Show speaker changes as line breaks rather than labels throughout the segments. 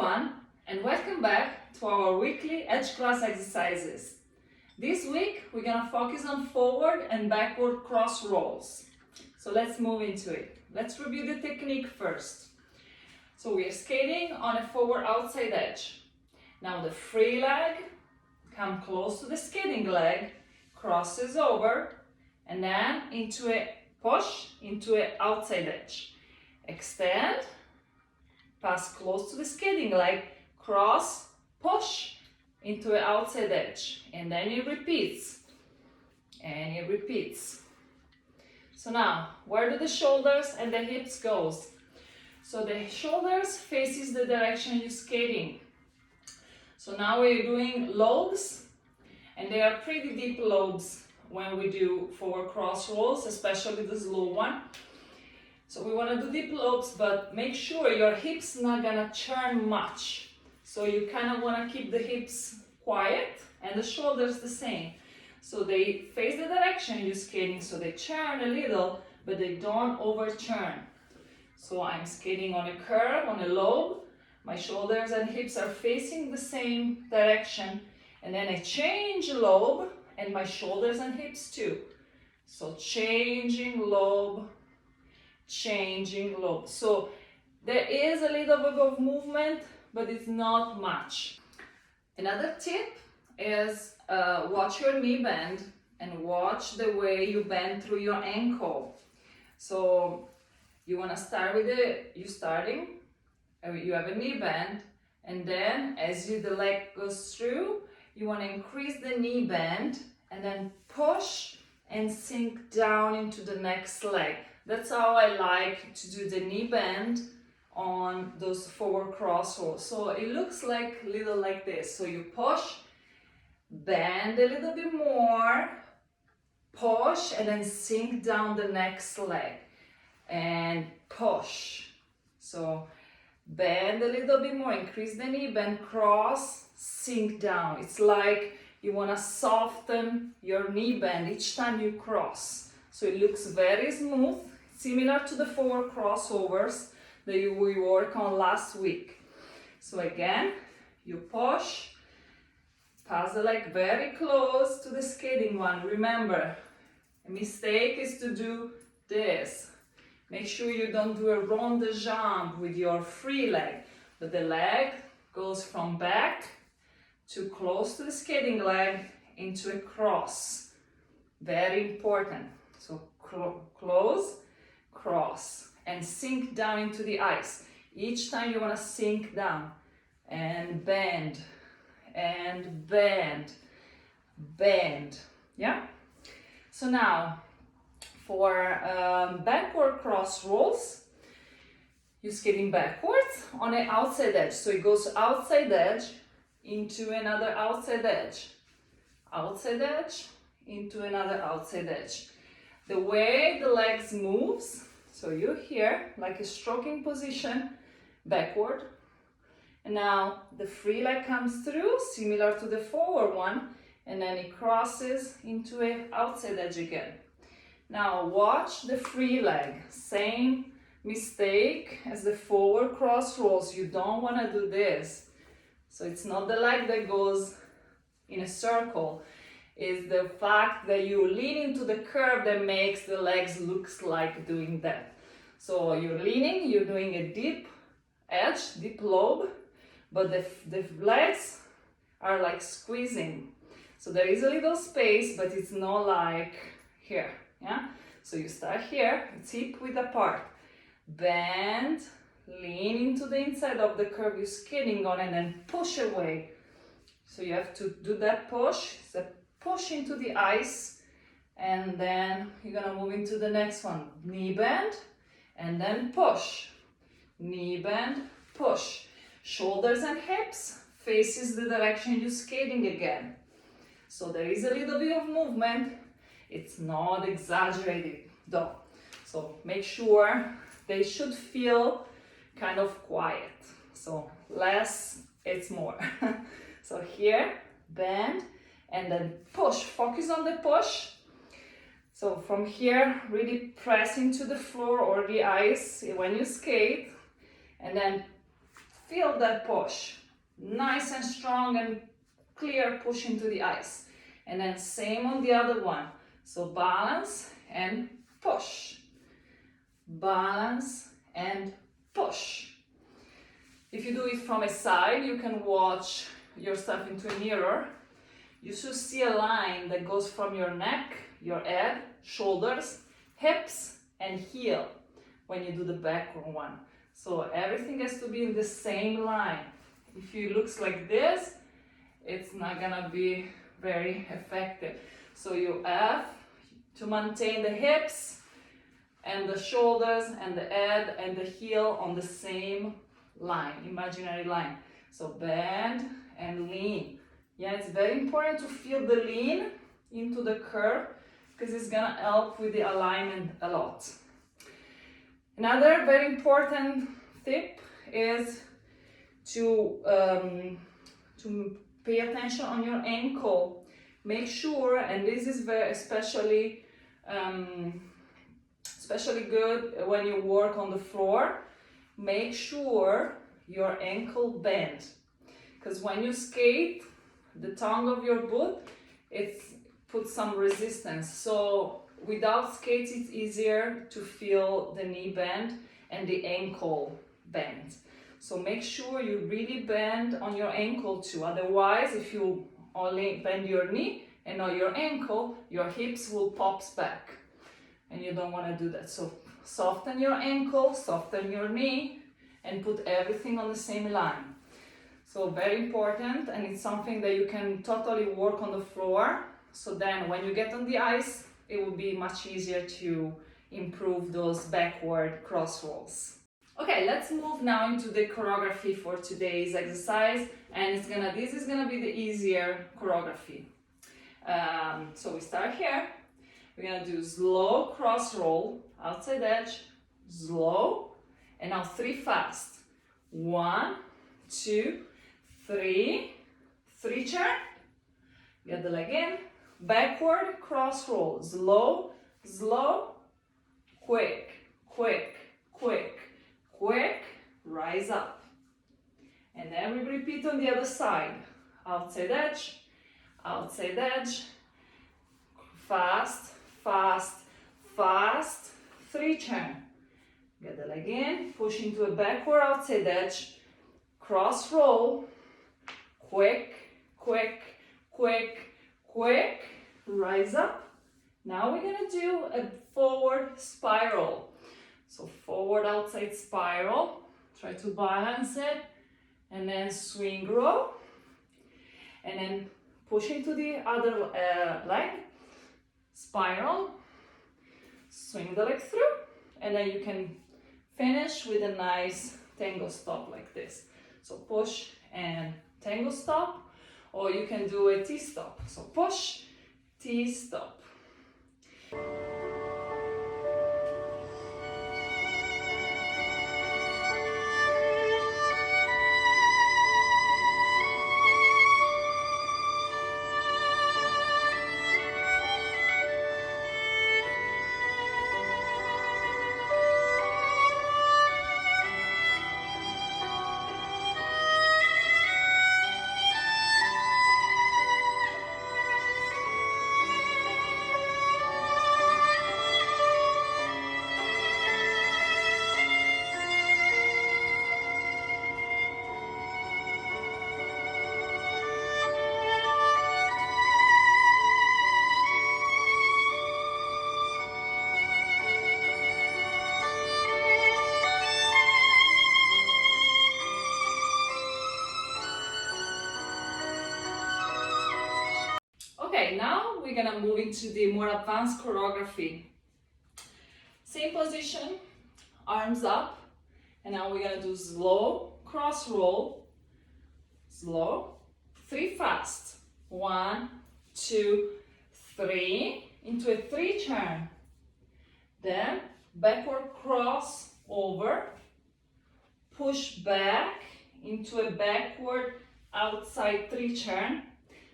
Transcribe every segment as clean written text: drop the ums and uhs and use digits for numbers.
everyone, and welcome back to our weekly edge class exercises. This week we're gonna focus on forward and backward cross rolls. So let's move into it. Let's review the technique first. So we are skating on a forward outside edge. Now the free leg comes close to the skating leg, crosses over, and then into a push into an outside edge. Extend, pass close to the skating leg, cross, push into an outside edge, and then it repeats, and it repeats. So now, where do the shoulders and the hips goes? So the shoulders faces the direction you're skating. So now we're doing lobes, and they are pretty deep lobes when we do forward cross rolls, especially the slow one. So we want to do deep lobes, but make sure your hips not gonna churn much. So you kind of want to keep the hips quiet and the shoulders the same. So they face the direction you're skating, so they churn a little, but they don't overturn. So I'm skating on a curve, on a lobe. My shoulders and hips are facing the same direction, and then I change lobe, and my shoulders and hips too. So changing lobe, changing lobe. So there is a little bit of movement, but it's not much. Another tip is watch your knee bend and watch the way you bend through your ankle. So you want to start with you have a knee bend, and then as the leg goes through, you want to increase the knee bend and then push and sink down into the next leg. That's how I like to do the knee bend on those forward cross rolls. So it looks like little like this. So you push, bend a little bit more, push, and then sink down the next leg and push. So bend a little bit more, increase the knee bend, cross, sink down. It's like you want to soften your knee bend each time you cross. So it looks very smooth, similar to the forward crossovers that we worked on last week. So again, you push, pass the leg very close to the skating one. Remember, a mistake is to do this. Make sure you don't do a rond de jambe with your free leg, but the leg goes from back to close to the skating leg into a cross. Very important. So close, cross, and sink down into the ice. Each time you want to sink down and bend, and bend, bend. Yeah? So now, for backward cross rolls, you're skating backwards on an outside edge. So it goes outside edge into another outside edge into another outside edge. The way the legs moves, so you're here like a stroking position backward, and now the free leg comes through similar to the forward one, and then it crosses into an outside edge again. Now watch the free leg, same mistake as the forward cross rolls. You don't want to do this. So it's not the leg that goes in a circle, it's the fact that you lean into the curve that makes the legs looks like doing that. So you're leaning, you're doing a deep edge, deep lobe, but the legs are like squeezing. So there is a little space, but it's not like here. Yeah? So you start here, it's hip width apart. Bend, lean into the inside of the curve you're skating on, and then push away. So you have to do that push. It's a push into the ice, and then you're gonna move into the next one. Knee bend, and then push. Knee bend, push. Shoulders and hips faces the direction you're skating again. So there is a little bit of movement. It's not exaggerated though. So make sure they should feel kind of quiet. So less, it's more. So here, bend, and then push. Focus on the push. So from here, really press into the floor or the ice when you skate, and then feel that push. Nice and strong and clear push into the ice. And then same on the other one. So balance and push. Balance and push. If you do it from a side, you can watch yourself into a mirror. You should see a line that goes from your neck, your head, shoulders, hips, and heel when you do the backward one. So everything has to be in the same line. If it looks like this, it's not gonna be very effective. So you have to maintain the hips and the shoulders and the head and the heel on the same line, imaginary line. So bend and lean. Yeah, it's very important to feel the lean into the curve because it's gonna help with the alignment a lot. Another very important tip is to pay attention on your ankle. Make sure, and this is very especially good when you work on the floor, make sure your ankle bends. Because when you skate, the tongue of your boot, it puts some resistance. So without skates, it's easier to feel the knee bend and the ankle bend. So make sure you really bend on your ankle too. Otherwise, if you only bend your knee and not your ankle, your hips will pop back. And you don't want to do that. So soften your ankle, soften your knee, and put everything on the same line. So very important, and it's something that you can totally work on the floor. So then when you get on the ice, it will be much easier to improve those backward cross rolls. Okay, let's move now into the choreography for today's exercise, and this is gonna be the easier choreography. So we start here. We're gonna do slow cross roll, outside edge, slow, and now 3 fast. 1, 2, 3, 3 turn, get the leg in, backward cross roll, slow, slow, quick, quick, quick, quick, rise up. And then we repeat on the other side, outside edge, fast, fast, fast, 3 turn. Get the leg in, push into a backward outside edge, cross roll, quick, quick, quick, quick, rise up. Now we're gonna do a forward spiral. So forward outside spiral, try to balance it, and then swing row, and then push into the other leg, spiral, swing the leg through, and then you can finish with a nice tango stop like this. So push and tango stop, or you can do a T-stop. So push, T-stop. Okay, now we're gonna move into the more advanced choreography. Same position, arms up, and now we're gonna do slow cross roll, slow, 3 fast, 1, 2, 3, into a 3 turn, then backward cross over, push back into a backward outside 3 turn,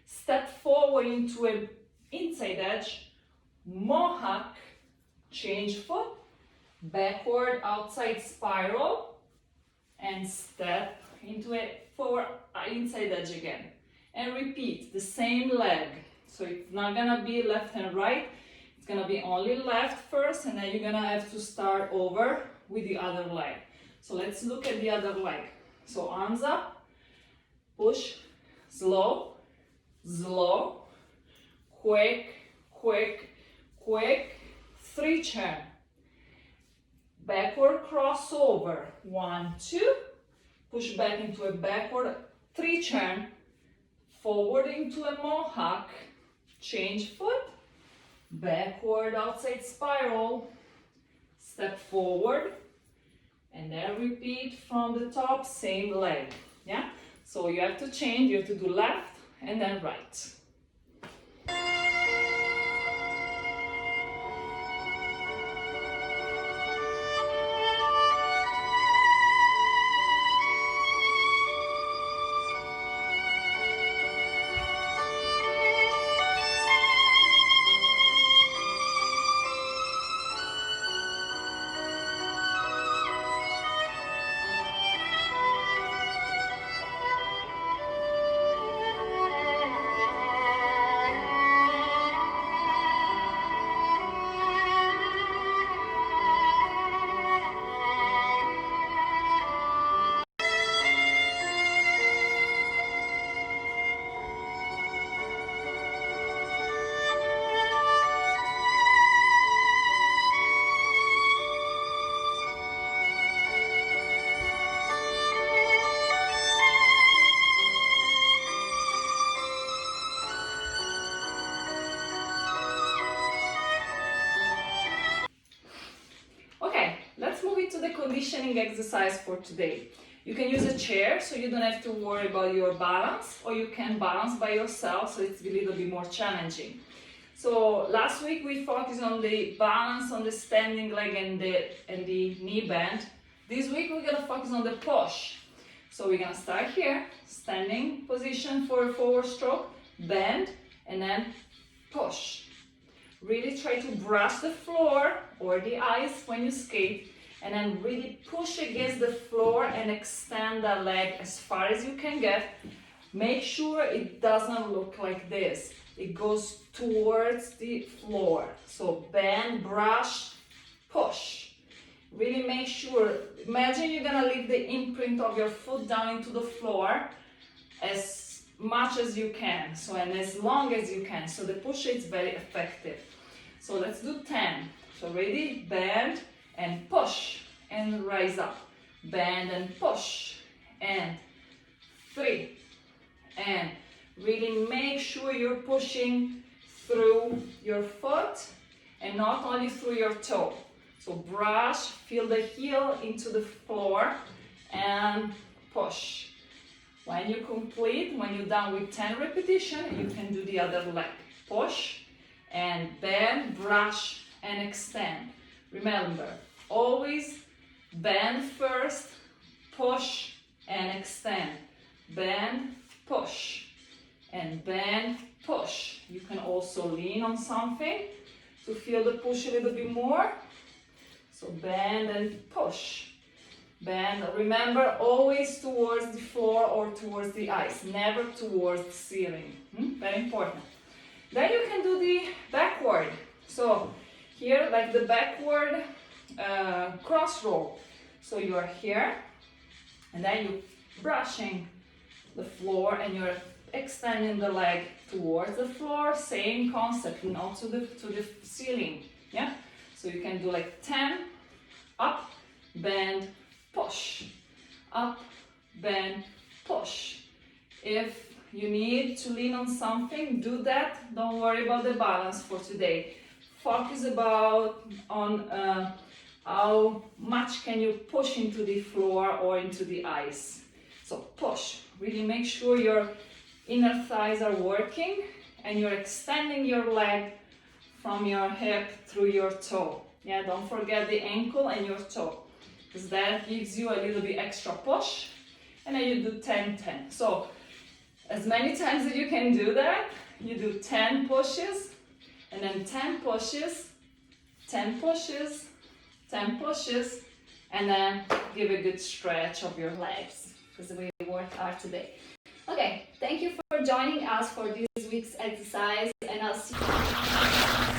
step forward into an inside edge, mohawk, change foot, backward outside spiral, and step into a forward inside edge again. And repeat the same leg. So it's not gonna be left and right. It's gonna be only left first, and then you're gonna have to start over with the other leg. So let's look at the other leg. So arms up, push, slow, slow, quick, quick, quick, 3 turn. Backward crossover, 1, 2, push back into a backward 3 turn, forward into a mohawk, change foot, backward outside spiral, step forward, and then repeat from the top, same leg. Yeah, so you have to change, you have to do left and then right. Okay, let's move into the conditioning exercise for today. You can use a chair so you don't have to worry about your balance, or you can balance by yourself so it's a little bit more challenging. So last week we focused on the balance on the standing leg and the knee bend. This week we're gonna focus on the push. So we're gonna start here, standing position for a forward stroke, bend, and then push. Really try to brush the floor or the ice when you skate, and then really push against the floor and extend the leg as far as you can get. Make sure it doesn't look like this. It goes towards the floor. So bend, brush, push. Really make sure, imagine you're gonna leave the imprint of your foot down into the floor as much as you can, so, and as long as you can, so the push is very effective. So let's do 10. So ready, bend and push and rise up, bend and push, and 3, and really make sure you're pushing through your foot and not only through your toe. So brush, feel the heel into the floor and push. When you complete, when you're done with 10 repetitions, you can do the other leg. Push and bend, brush and extend. Remember, always bend first, push and extend. Bend, push, and bend, push. You can also lean on something to feel the push a little bit more. So bend and push. Bend, remember, always towards the floor or towards the ice, never towards the ceiling. Very important. Then you can do the backward. So here, like the backward cross roll. So you are here, and then you're brushing the floor and you're extending the leg towards the floor. Same concept, not to the ceiling. Yeah. So you can do like 10, up, bend, push, up, bend, push. If you need to lean on something, do that. Don't worry about the balance for today. Focus on how much can you push into the floor or into the ice. So push. Really make sure your inner thighs are working and you're extending your leg from your hip through your toe. Yeah, don't forget the ankle and your toe, because that gives you a little bit extra push. And then you do 10, 10. So as many times as you can do that, you do 10 pushes, and then 10 pushes, 10 pushes, 10 pushes, and then give a good stretch of your legs. because we worked hard today. Okay, thank you for joining us for this week's exercise, and I'll see you.